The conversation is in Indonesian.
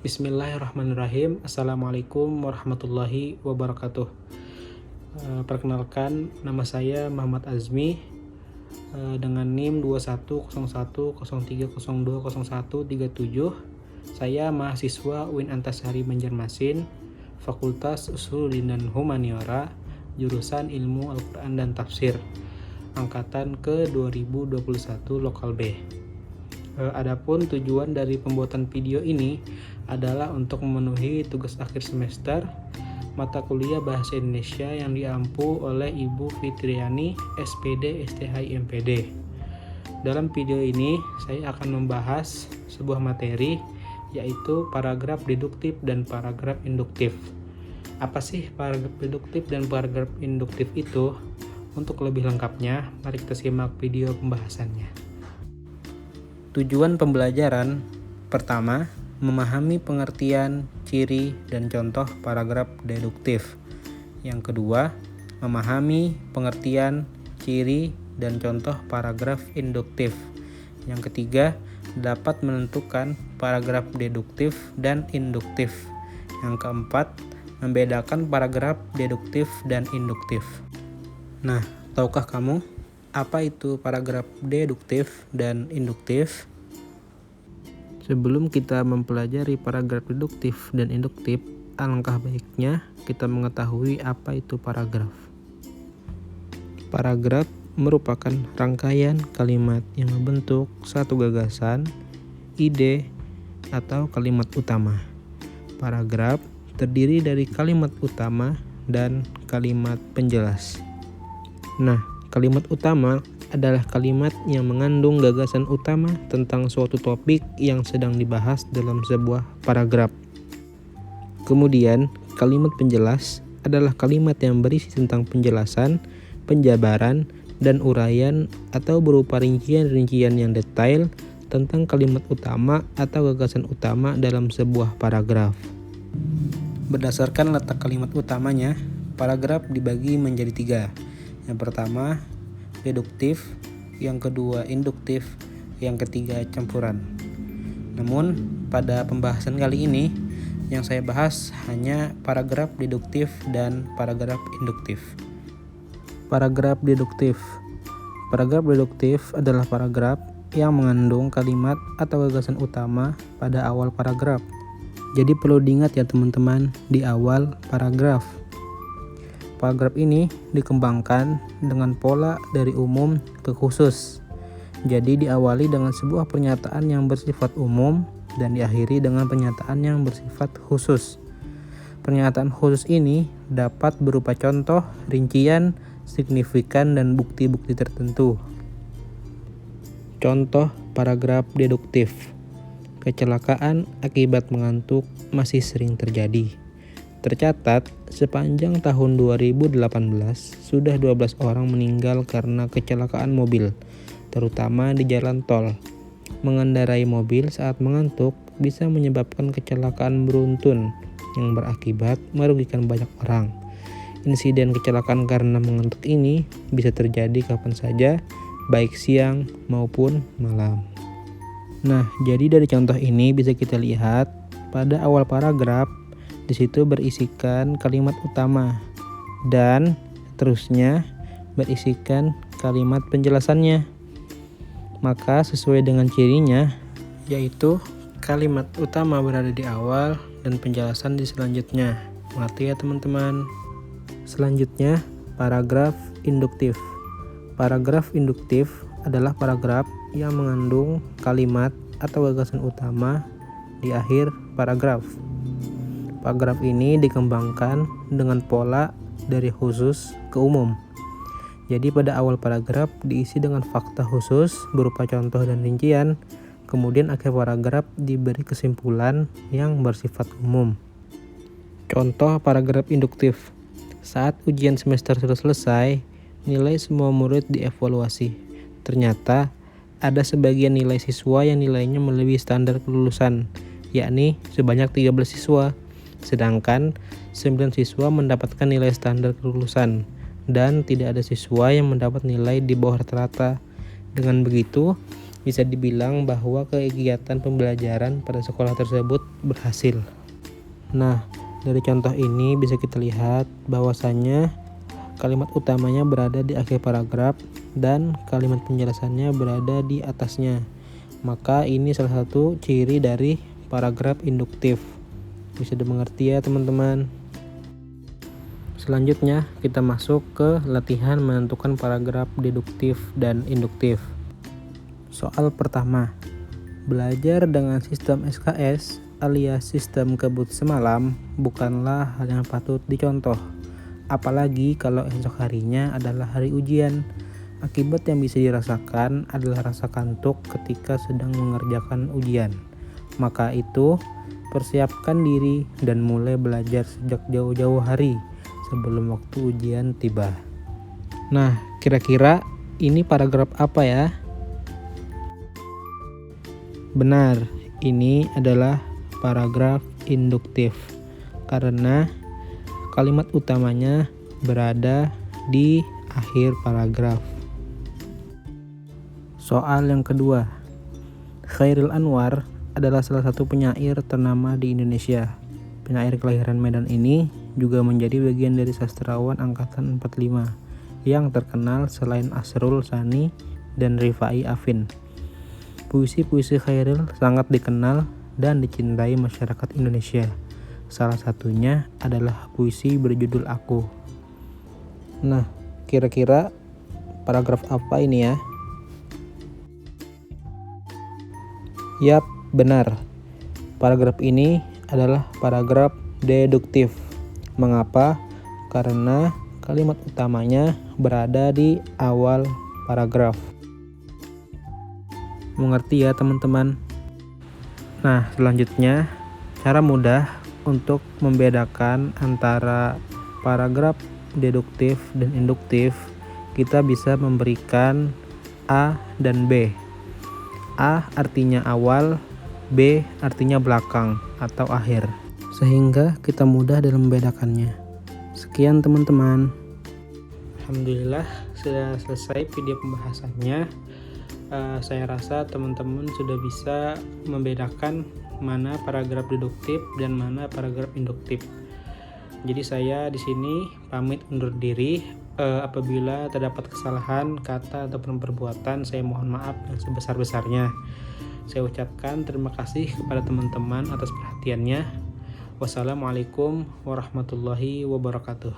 Bismillahirrahmanirrahim. Assalamualaikum warahmatullahi wabarakatuh. Perkenalkan, nama saya Muhammad Azmi dengan NIM 210103020137. Saya mahasiswa UIN Antasari Banjarmasin, Fakultas Usuluddin dan Humaniora, jurusan Ilmu Al-Quran dan Tafsir, angkatan ke 2021 Lokal B. Adapun tujuan dari pembuatan video ini adalah untuk memenuhi tugas akhir semester mata kuliah Bahasa Indonesia yang diampu oleh Ibu Fitriani, SPD, STHI, MPD. Dalam video ini, saya akan membahas sebuah materi, yaitu paragraf deduktif dan paragraf induktif. Apa sih paragraf deduktif dan paragraf induktif itu? Untuk lebih lengkapnya, mari kita simak video pembahasannya. Tujuan pembelajaran pertama, memahami pengertian, ciri, dan contoh paragraf deduktif. Yang kedua, memahami pengertian, ciri, dan contoh paragraf induktif. Yang ketiga, dapat menentukan paragraf deduktif dan induktif. Yang keempat, membedakan paragraf deduktif dan induktif. Nah, tahukah kamu apa itu paragraf deduktif dan induktif? Sebelum kita mempelajari paragraf deduktif dan induktif, alangkah baiknya kita mengetahui apa itu paragraf. Paragraf merupakan rangkaian kalimat yang membentuk satu gagasan, ide, atau kalimat utama. Paragraf terdiri dari kalimat utama dan kalimat penjelas. Nah, kalimat utama adalah kalimat yang mengandung gagasan utama tentang suatu topik yang sedang dibahas dalam sebuah paragraf. Kemudian, kalimat penjelas adalah kalimat yang berisi tentang penjelasan, penjabaran, dan uraian atau berupa rincian-rincian yang detail tentang kalimat utama atau gagasan utama dalam sebuah paragraf. Berdasarkan letak kalimat utamanya, paragraf dibagi menjadi 3. Yang pertama, deduktif, yang kedua induktif, yang ketiga campuran. Namun pada pembahasan kali ini yang saya bahas hanya paragraf deduktif dan paragraf induktif. Paragraf deduktif. Paragraf deduktif adalah paragraf yang mengandung kalimat atau gagasan utama pada awal paragraf. Jadi perlu diingat ya teman-teman, di awal paragraf. Paragraf ini dikembangkan dengan pola dari umum ke khusus. Jadi diawali dengan sebuah pernyataan yang bersifat umum dan diakhiri dengan pernyataan yang bersifat khusus. Pernyataan khusus ini dapat berupa contoh, rincian, signifikan, dan bukti-bukti tertentu. Contoh paragraf deduktif. Kecelakaan akibat mengantuk masih sering terjadi. Tercatat, sepanjang tahun 2018, sudah 12 orang meninggal karena kecelakaan mobil, terutama di jalan tol. Mengendarai mobil saat mengantuk bisa menyebabkan kecelakaan beruntun yang berakibat merugikan banyak orang. Insiden kecelakaan karena mengantuk ini bisa terjadi kapan saja, baik siang maupun malam. Nah, jadi dari contoh ini bisa kita lihat pada awal paragraf di situ berisikan kalimat utama dan terusnya berisikan kalimat penjelasannya. Maka sesuai dengan cirinya, yaitu kalimat utama berada di awal dan penjelasan di selanjutnya. Mengerti ya teman-teman? Selanjutnya, paragraf induktif. Paragraf induktif adalah paragraf yang mengandung kalimat atau gagasan utama di akhir paragraf. Paragraf ini dikembangkan dengan pola dari khusus ke umum. Jadi pada awal paragraf diisi dengan fakta khusus berupa contoh dan rincian, kemudian akhir paragraf diberi kesimpulan yang bersifat umum. Contoh paragraf induktif. Saat ujian semester sudah selesai, nilai semua murid dievaluasi. Ternyata ada sebagian nilai siswa yang nilainya melebihi standar kelulusan, yakni sebanyak 13 siswa. Sedangkan 9 siswa mendapatkan nilai standar kelulusan dan tidak ada siswa yang mendapat nilai di bawah rata-rata. Dengan begitu, Bisa dibilang bahwa kegiatan pembelajaran pada sekolah tersebut berhasil. Nah, dari contoh ini bisa kita lihat bahwasannya kalimat utamanya berada di akhir paragraf dan kalimat penjelasannya berada di atasnya. Maka ini salah satu ciri dari paragraf induktif. Bisa dimengerti ya teman-teman. Selanjutnya kita masuk ke latihan menentukan paragraf deduktif dan induktif. Soal pertama, belajar dengan sistem SKS alias sistem kebut semalam bukanlah hal yang patut dicontoh. Apalagi kalau esok harinya adalah hari ujian. Akibat yang bisa dirasakan adalah rasa kantuk ketika sedang mengerjakan ujian. Maka itu, persiapkan diri dan mulai belajar sejak jauh-jauh hari sebelum waktu ujian tiba. Nah, kira-kira ini paragraf apa ya? Benar, ini adalah paragraf induktif karena kalimat utamanya berada di akhir paragraf. Soal yang kedua, Chairil Anwar adalah salah satu penyair ternama di Indonesia. Penyair kelahiran Medan ini juga menjadi bagian dari sastrawan angkatan 45 yang terkenal selain Asrul Sani dan Rifai Afin. Puisi-puisi Chairil sangat dikenal dan dicintai masyarakat Indonesia. Salah satunya adalah puisi berjudul Aku. Nah, kira-kira paragraf apa ini ya? Yap, benar. Paragraf ini adalah paragraf deduktif. Mengapa? Karena kalimat utamanya berada di awal paragraf. Mengerti ya teman-teman? Nah, selanjutnya cara mudah untuk membedakan antara paragraf deduktif dan induktif, kita bisa memberikan A dan B. A artinya awal, B artinya belakang atau akhir, sehingga kita mudah dalam membedakannya. Sekian teman-teman. Alhamdulillah sudah selesai video pembahasannya. Saya rasa teman-teman sudah bisa membedakan mana paragraf deduktif dan mana paragraf induktif. Jadi saya di sini pamit undur diri. Apabila terdapat kesalahan kata ataupun perbuatan, saya mohon maaf yang sebesar-besarnya. Saya ucapkan terima kasih kepada teman-teman atas perhatiannya. Wassalamualaikum warahmatullahi wabarakatuh.